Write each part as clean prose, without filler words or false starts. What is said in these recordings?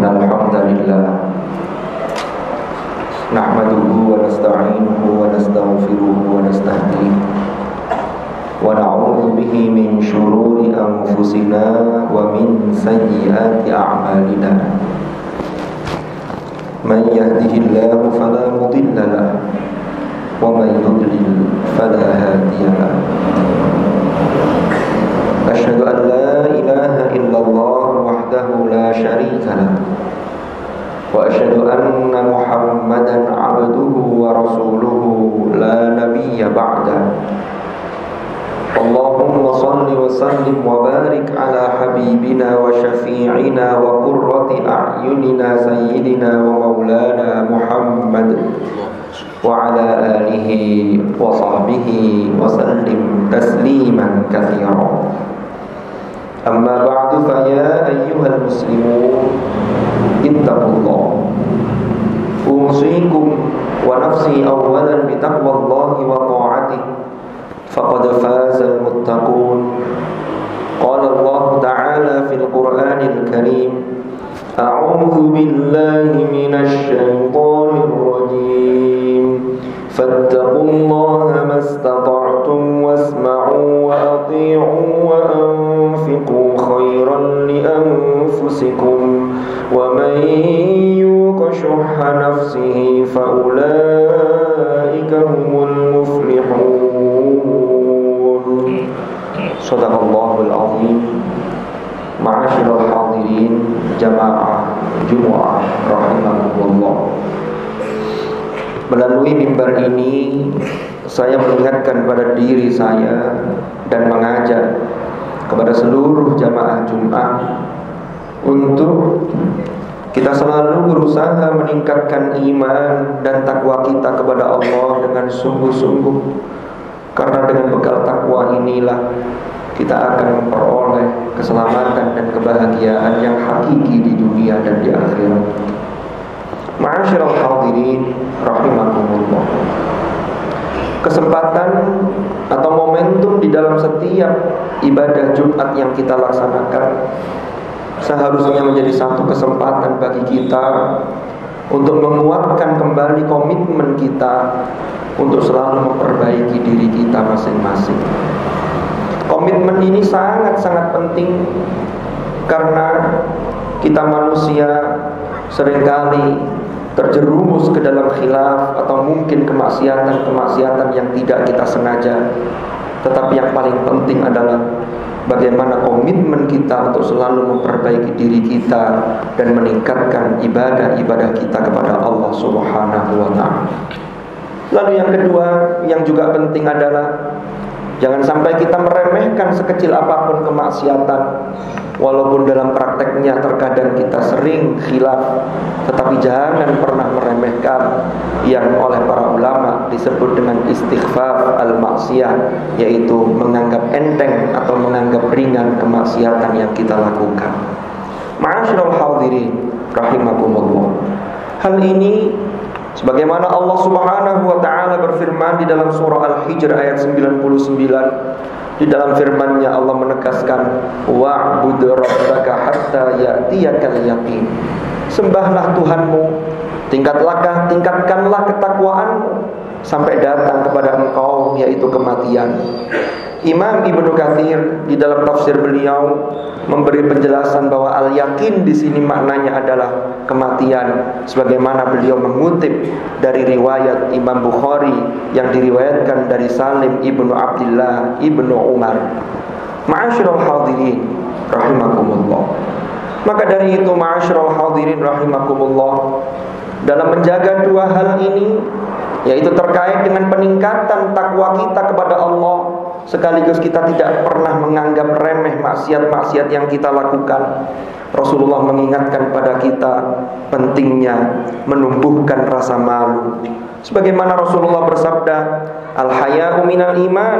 الحمد لله نحمده ونستعينه ونستغفره ونستهديه ونعوذ به من شرور أنفسنا ومن سيئات أعمالنا من يهده الله فلا مضل له ومن يضلل فلا هادي له أشهد أن لا إله إلا الله وحده لا شريك له وأشهد أن محمدا عبده ورسوله لا نبي بعده اللهم صل وسلم وبارك على حبيبنا وشفيعنا وقرة أعيننا سيدنا ومولانا محمد وعلى آله وصحبه وسلم تسليما كثيرا أما بعد فيا أيها المسلمون اتقوا الله أوصيكم ونفسي أولا بتقوى الله وطاعته فقد فاز المتقون قال الله تعالى في القرآن الكريم أعوذ بالله من الشيطان الرجيم فاتقوا الله ما استطعتم واسمعوا وأطيعوا وأنفقوا خيرا لأنفسكم ومن يوق شح نفسه فأولئك هم المفلحون صدق الله العظيم. Ma'asyiral hadirin jamaah Jumu'ah rahimakumullah. Melalui mimbar ini saya mengingatkan pada diri saya dan mengajak kepada seluruh jamaah Jumat untuk kita selalu berusaha meningkatkan iman dan takwa kita kepada Allah dengan sungguh-sungguh. Karena dengan bekal takwa inilah kita akan memperoleh keselamatan dan kebahagiaan yang hakiki di dunia dan di akhirat. Ma'asyiral hadirin rahimakumullah. Kesempatan atau momentum di dalam setiap ibadah Jumat yang kita laksanakan seharusnya menjadi satu kesempatan bagi kita untuk menguatkan kembali komitmen kita untuk selalu memperbaiki diri kita masing-masing. Komitmen ini sangat-sangat penting karena kita manusia seringkali terjerumus ke dalam khilaf atau mungkin kemaksiatan-kemaksiatan yang tidak kita sengaja. Tetapi yang paling penting adalah bagaimana komitmen kita untuk selalu memperbaiki diri kita dan meningkatkan ibadah-ibadah kita kepada Allah Subhanahu wa ta'ala. Lalu yang kedua yang juga penting adalah jangan sampai kita meremehkan sekecil apapun kemaksiatan. Walaupun dalam prakteknya terkadang kita sering khilaf, tetapi jangan pernah meremehkan yang oleh para ulama disebut dengan istighfar al-maksiyah, yaitu menganggap enteng atau menganggap ringan kemaksiatan yang kita lakukan. Ma'asyiral hadirin rahimakumullah. Hal ini sebagaimana Allah Subhanahu wa ta'ala berfirman di dalam surah Al-Hijr ayat 99. Di dalam firman-Nya Allah menegaskan wa'bud rabbaka hatta ya'tiyakal yaqin. Sembahlah Tuhanmu, tingkatkanlah ketakwaanmu sampai datang kepada engkau yaitu kematian. Imam Ibnu Katsir di dalam tafsir beliau memberi penjelasan bahwa al-yakin di sini maknanya adalah kematian, sebagaimana beliau mengutip dari riwayat Imam Bukhari yang diriwayatkan dari Salim ibnu Abdullah ibnu Umar. Ma'asyiral hadirin rahimakumullah. Maka dari itu ma'asyiral hadirin rahimakumullah, dalam menjaga dua hal ini, yaitu terkait dengan peningkatan takwa kita kepada Allah, sekaligus kita tidak pernah menganggap remeh maksiat-maksiat yang kita lakukan. Rasulullah mengingatkan pada kita pentingnya menumbuhkan rasa malu. Sebagaimana Rasulullah bersabda, al-haya'u minal iman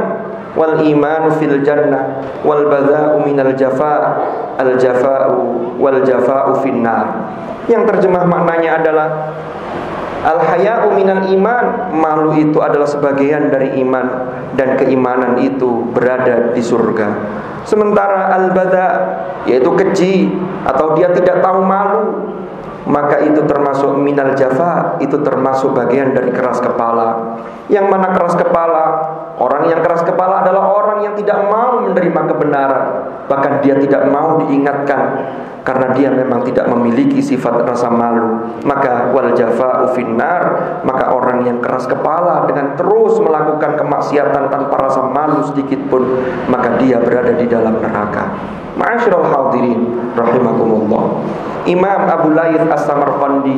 wal imanu fil jannah wal badha'u minal jafa' al jafa'u wal jafa'u finnar. Yang terjemah maknanya adalah al-haya'u minal iman, malu itu adalah sebagian dari iman dan keimanan itu berada di surga. Sementara al-badha' yaitu keji atau dia tidak tahu malu, maka itu termasuk minal jafa, itu termasuk bagian dari keras kepala. Yang mana keras kepala? Orang yang keras kepala adalah orang yang tidak mau menerima kebenaran, bahkan dia tidak mau diingatkan karena dia memang tidak memiliki sifat rasa malu. Maka wal jafa'u finnar, maka orang yang keras kepala dengan terus melakukan kemaksiatan tanpa rasa malu sedikit pun, maka dia berada di dalam neraka. Ma'asyiral hadirin rahimakumullah. Imam Abu Layth As-Samarqandi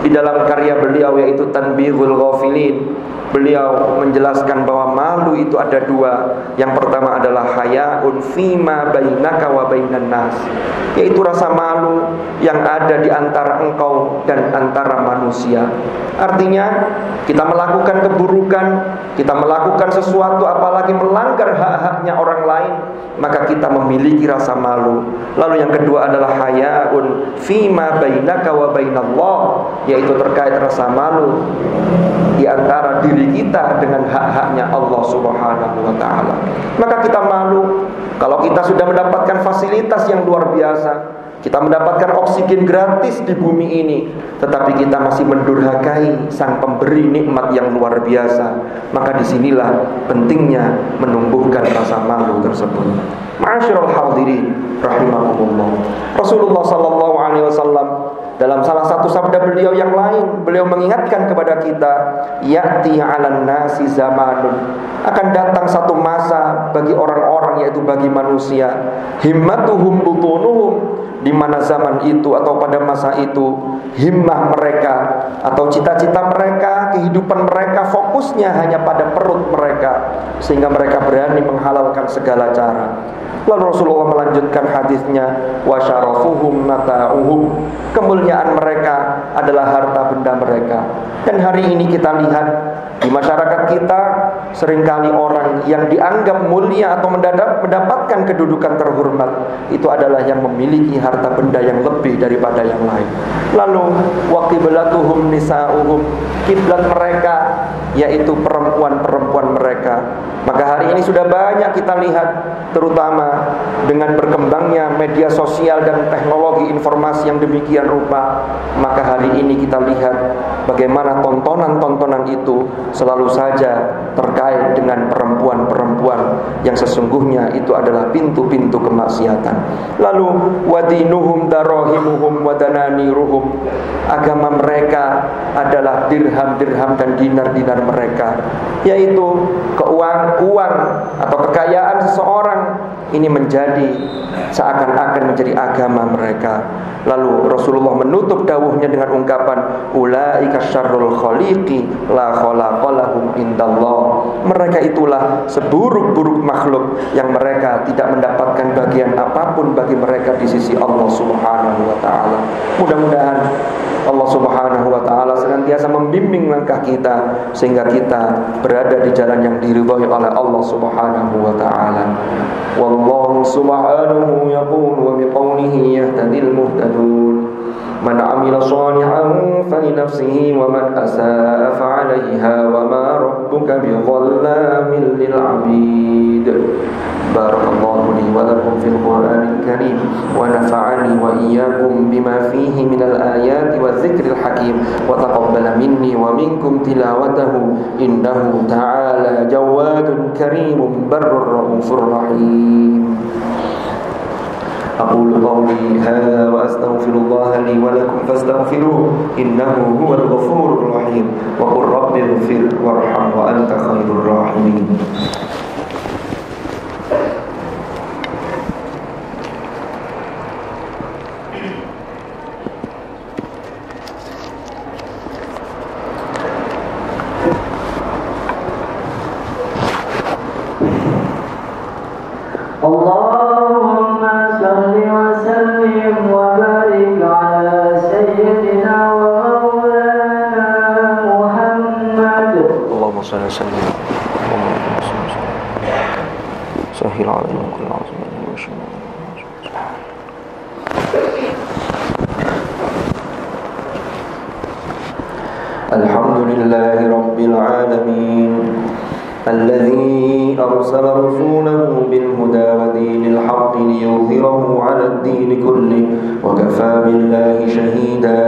di dalam karya beliau yaitu Tanbihul Ghafilin, beliau menjelaskan bahwa malu itu ada dua. Yang pertama adalah hayaun fima bainaka wa bainan nas, yaitu rasa malu yang ada di antara engkau dan antara manusia. Artinya kita melakukan keburukan, kita melakukan sesuatu apalagi melanggar hak-haknya orang lain, maka kita memiliki rasa malu. Lalu yang kedua adalah hayaun fima bainaka wa bainallah, yaitu terkait rasa malu di antara diri kita dengan hak-haknya Allah Subhanahu wa taala. Maka kita malu kalau kita sudah mendapatkan fasilitas yang luar biasa, kita mendapatkan oksigen gratis di bumi ini, tetapi kita masih mendurhakai sang pemberi nikmat yang luar biasa. Maka disinilah pentingnya menumbuhkan rasa malu tersebut. Ma'asyiral hadirin rahimakumullah. Rasulullah sallallahu alaihi wasallam dalam salah satu sabda beliau yang lain, beliau mengingatkan kepada kita, ya'ti 'alan nasi zamanun, akan datang satu masa bagi orang-orang, yaitu bagi manusia, himmatuhum butunuhum, di mana zaman itu atau pada masa itu himmah mereka atau cita-cita mereka, kehidupan mereka fokusnya hanya pada perut mereka, sehingga mereka berani menghalalkan segala cara. Lalu Rasulullah melanjutkan hadisnya, wa syarafuhum mata'uhum, kemuliaan mereka adalah harta benda mereka. Dan hari ini kita lihat di masyarakat kita seringkali orang yang dianggap mulia atau mendapatkan kedudukan terhormat itu adalah yang memiliki harta benda yang lebih daripada yang lain. Lalu waqibelatuhum nisa'uhum, kiblat mereka yaitu perempuan-perempuan mereka. Maka hari ini sudah banyak kita lihat, terutama dengan berkembangnya media sosial dan teknologi informasi yang demikian rupa, maka hari ini kita lihat bagaimana tontonan-tontonan itu selalu saja terkait dengan perempuan-perempuan yang sesungguhnya itu adalah pintu-pintu kemaksiatan. Lalu wadinuhum darohimuhum wadananiruhum, agama mereka adalah dirham-dirham dan dinar-dinar mereka, yaitu uang atau kekayaan seseorang ini menjadi seakan-akan menjadi agama mereka. Lalu Rasulullah menutup dawuhnya dengan ungkapan, ulaika syarrul khaliqi la khalaqalahum indallah, mereka itulah seburuk-buruk makhluk yang mereka tidak mendapatkan bagian apapun bagi mereka di sisi Allah Subhanahu wa taala. Mudah-mudahan Allah Subhanahu wa taala senantiasa membimbing langkah kita sehingga kita berada di jalan yang diridhai oleh Allah Subhanahu wa taala. Wallahu subhanahu yaqulu wa biqawlihi yahtadil muhtadun. Man 'amila shalihan falinafsihi wa man asaa fa'alayha wa ma rabbuka bidhallamin lil 'abid. Barakallahu li wa lakum fil Qur'anil Karim wa nafa'ani wa iyyakum bima fihi minal ayati wadh-dhikril hakim wa taqabbala minni wa minkum tilawatahu innahu ta'ala jawadun karimun barrur raufur rahim. أقول قولي هذا وأستغفر الله لي ولكم فاستغفروه إنه هو الغفور الرحيم وقل رب اغفر وارحم وأنت خير الراحمين. Alhamdulillahi Rabbil Alamin الذي أرسل رسوله بالهدى ودين الحق ليظهره على الدين كله وكفى بالله شهيدا.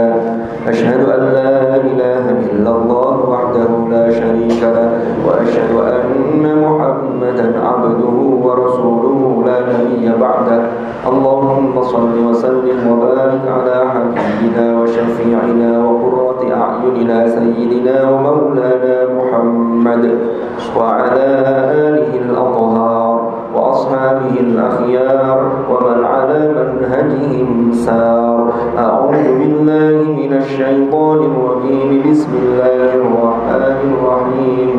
أشهد أن لا إله إلا الله وحده لا شريك له وأشهد أن محمدا عبده ورسوله لا نبي بعده اللهم صل وسلم وبارك على حبيبنا وشفيعنا وقرة أعيننا سيدنا ومولانا محمد وعلى آله الأطهار وأصحابه الأخيار ومن على منهجهم سار. أعوذ بالله من الشيطان الرجيم. بسم الله الرحمن الرحيم.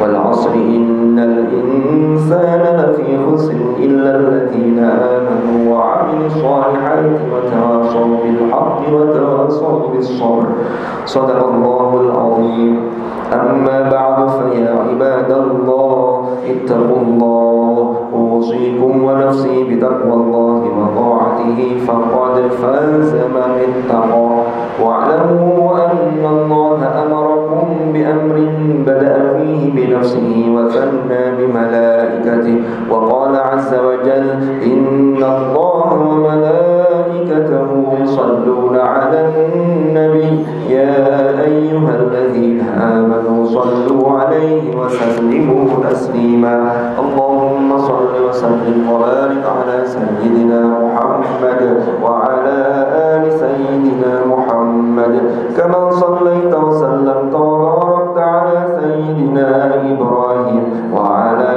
والعصر إن الإنسان لفي خسر إلا الذين آمنوا وعملوا الصالحات وتواصوا بالحق وتواصوا بالصبر. صدق الله العظيم. أما بعد فيا عباد الله اتقوا الله أوصيكم ونفسي بتقوى الله وطاعته فقد فاز من اتقى. واعلموا أن الله أمركم بأمر بدأ فيه بنفسه وثنى بملائكته وقال عز وجل إن الله وملائكته يصلون على النبي يا أيها الذين آمنوا صلوا عليه وسلموا تسليما. اللهم صل وسلم وبارك على سيدنا محمد وعلى آل سيدنا محمد كما صليت وسلمت وباركت على سيدنا إبراهيم وعلى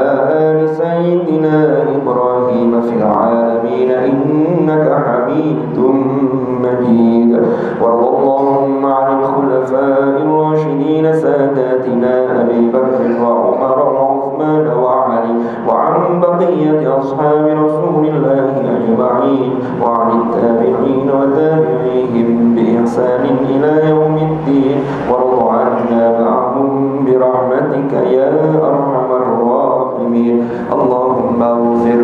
آل سيدنا إبراهيم في العالمين إنك حميد مجيد. وارض اللهم عن الخلفاء الراشدين ساداتنا أبي بكر وعمر وعثمان وعلي وعن بقية أصحاب رسول الله أجمعين وعن التابعين وتابعيهم بإحسان إلى يوم الدين وارض عنا معهم برحمتك يا أرحم الراحمين. اللهم اغفر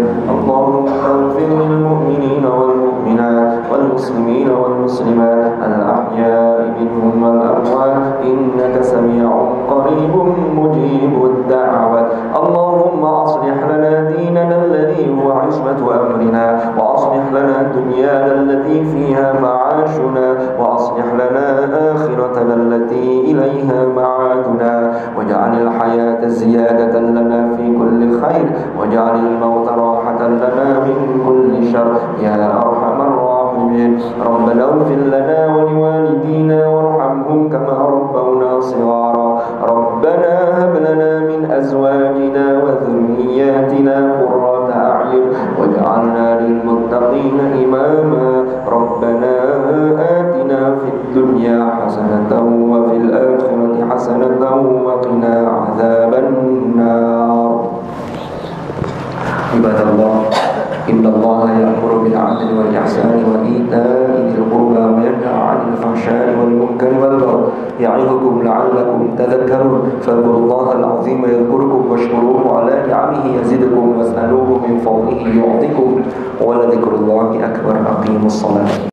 للمؤمنين والمؤمنات والمسلمين والمسلمات الأحياء منهم والأموات إنك سميع قريب مجيب الدعوات. اللهم أصلح لنا ديننا الذي هو عصمة أمرنا وأصلح لنا دنيانا التي فيها معاشنا وأصلح لنا آخرتنا التي إليها معادنا واجعل الحياة زيادة لنا في كل خير واجعل الموت راحة لنا من كل شر يا أرحم الراحمين. ربنا اغفر لنا ولوالدينا وارحمهم كما ربونا صغارا. ربنا هب لنا من أزواجنا وذرياتنا قرة أعين واجعلنا للمتقين إماما. ربنا آتنا في الدنيا حسنة وفي الآخرة حسنة وقنا عذاب النار. عباد الله إن الله يأمر بالعدل والإحسان وإيتاء ذي القربى وينهى عن الفحشاء والمنكر والبغي يعظكم لعلكم تذكرون. فاذكروا الله العظيم يذكركم واشكروه على نعمه يزدكم واسألوه من فضله يعطكم ولذكر الله أكبر. أقيموا الصلاة.